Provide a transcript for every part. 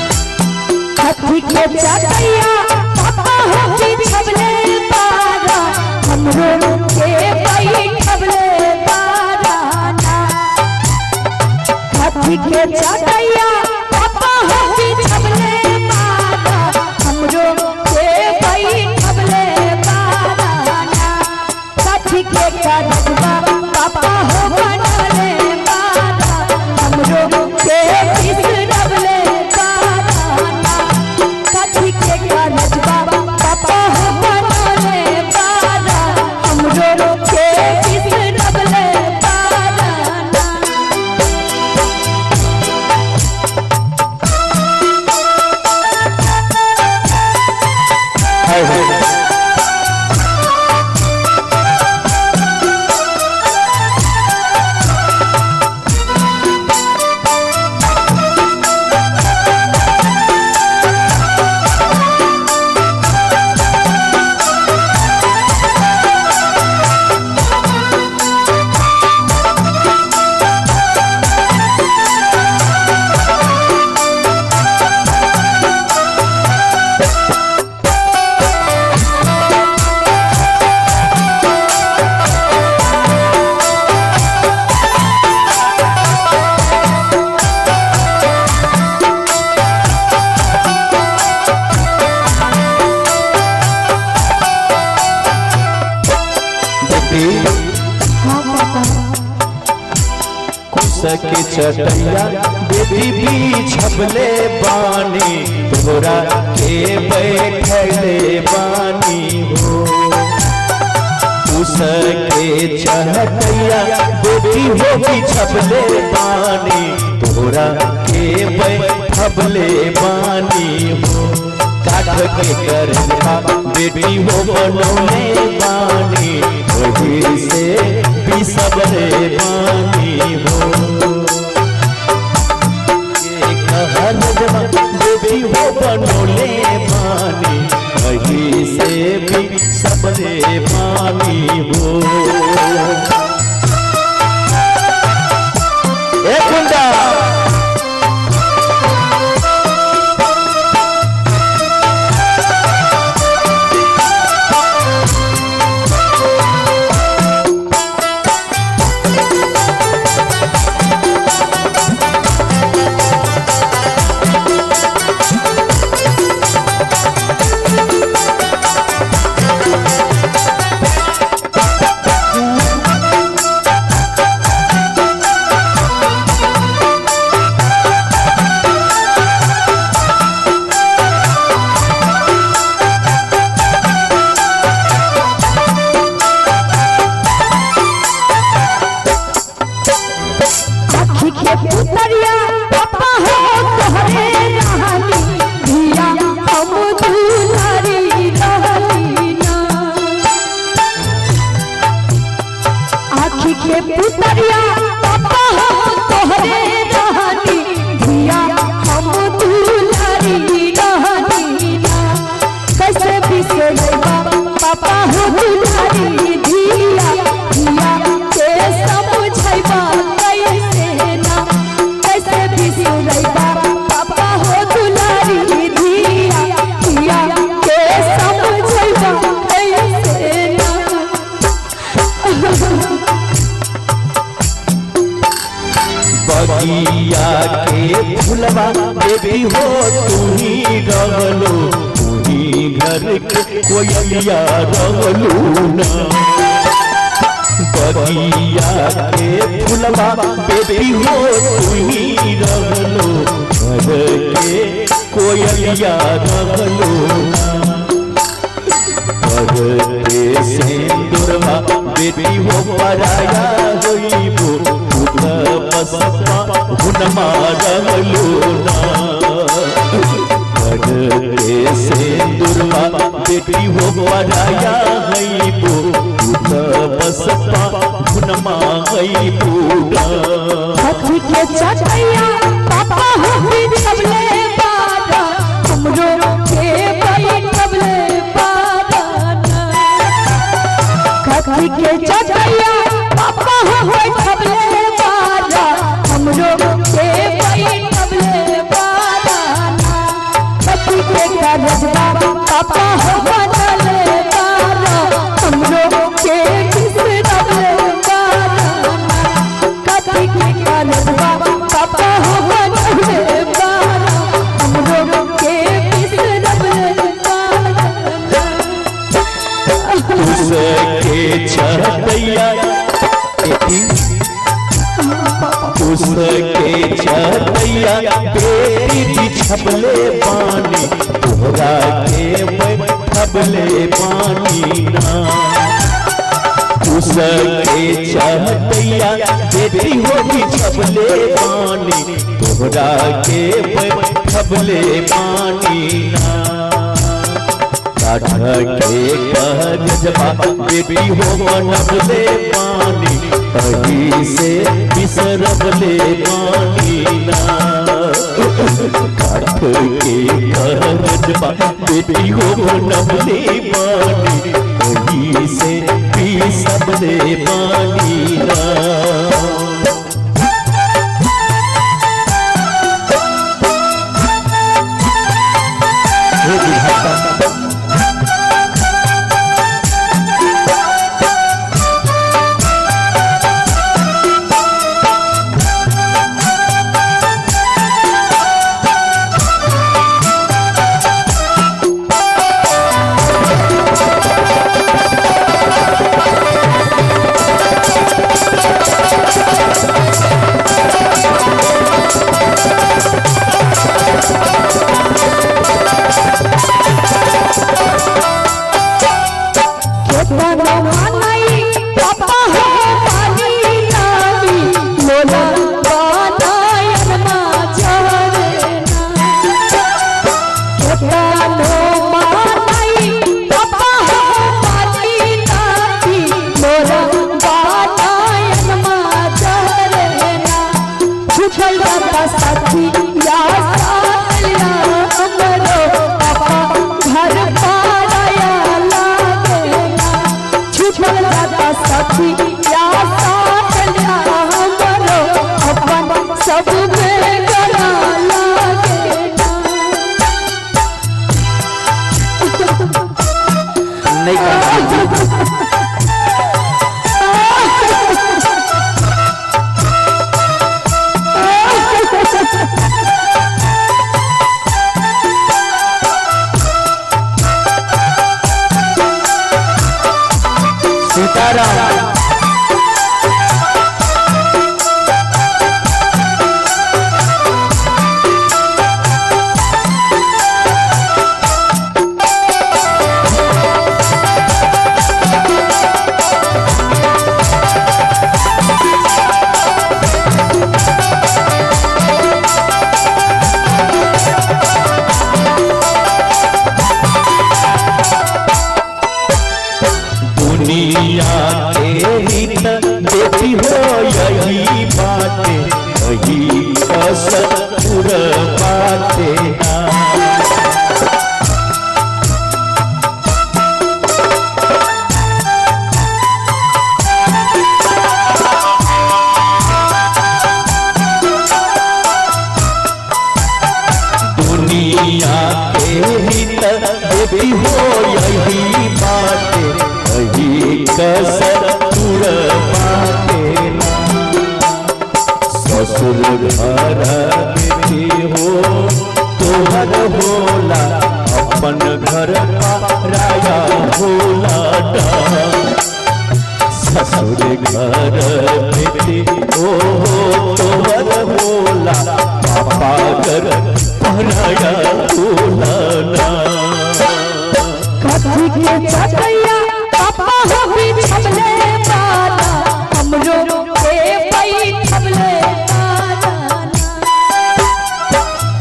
हाथी के चटैया पापा हाथी छबले पारा हमरो के बैठबले पारा हाथी के चटैया पापा हाथी छबले पारा हमरो के बैठबले पारा हाथी के चटैया पापा हो बनले पारा हमरो के बिसरबले के चटैया बेटी भी छबले बानी तोरा के बैठले बानी हो उसके चटैया बेटी हो भी छबले बानी तोरा के बैठले बानी हो काठ के करखा बेटी हो बनौले बानी वही से भी सबले बानी हो बेटी हो बनौले बानी वही से भी सबले बानी हो एक गुंडा पुतरिया पापा हो तोहरे रहनी धिया हम दुलारी रहनी ना आँखी के पुतरिया पापा हो तोहरे रहनी धिया हम दुलारी रहनी ना कैसे बिसरबा पापा हो दुलारी धिया धिया के समझैबा पापा हो दुलारी धिया धिया के समझैबा कैसे ना बगिया के फुलवा बेबी हो तुही रहलो तुही घर के कोयलिया रहलो ना बगिया के फुलवा बेबी हो तुही रहलो घर के कोयलिया रहलो घर के सिंदूरवा बेटी हो पराया होइबो बसपा हुनमा रहलो ना घर के सिंदूरवा बेटी हो पराया होइबो बसपा हुनमा होइबो हाथी के चटैया पापा हो बिछबले पारा हमरो के बैठबले पारा कथी के चटैया पापा हो बैठबले बारा हमरो के बैठबले बारा कथी के करजबा पापा हो बनले बारा हमरो के बिसरबले बारा कथी के करजबा पापा हो बनले बारा हमरो के बिसरबले बारा उसके चटैया उसके चटैया बेटी बिछबले पानी तोहरा के बैठबले पानी ना उसके चटैया बेटी हो बिछबले पानी तोहरा के बैठबले पानी ना के करजबा बेटी हो बनबले पानी तही से बिसरबले पानी ना काठ के करजबा बेटी हो बनबले पानी तही से बिसरबले पानी ना बेटी हो यही बाते यही असुर बाते दुनिया के हित बेटी हो यही बाते यही कसुर बाते ससुर घर बेटी हो तोहर होला अपन घर पराया होला ससुर घर बेटी हो तोहर होला पापा घर पराया होला कथी के चटैया पापा हो बिछबले बारा हमरो के बैठबले बारा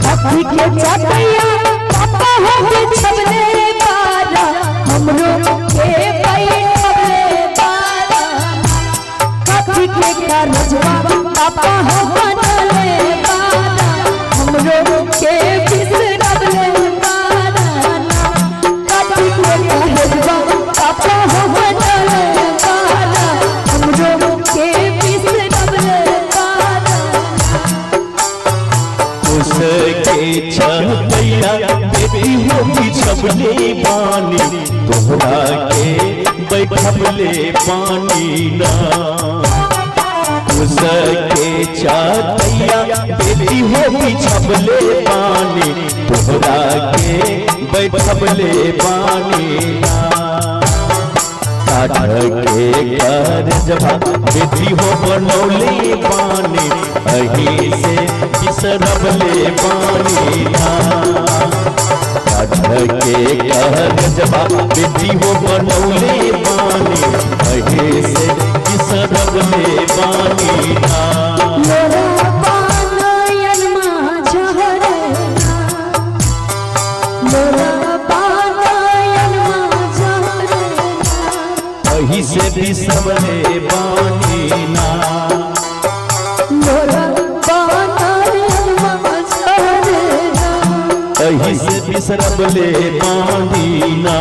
कथी के चटैया पापा हो बिछबले बारा हमरो के बैठबले बारा कथी के करजबा पापा हो बनले बारा हमरो के बिसरबले बारा कथी के करजबा पापा हो बनले बारा चाटैया बेटी हो बिछबले बानी तोहरा के बैठबले बानी ना उसके चाटैया बेटी हो बिछबले बानी तोहरा के बैठबले बानी ना के कर जब बेटी हो बनौले पानी अही से बिसरबले पानी के कर जब बेटी हो बनौले पानी अही से बिसरबले पानी अही से बिसरबले बानी ना अही से बिसरबले बानी ना।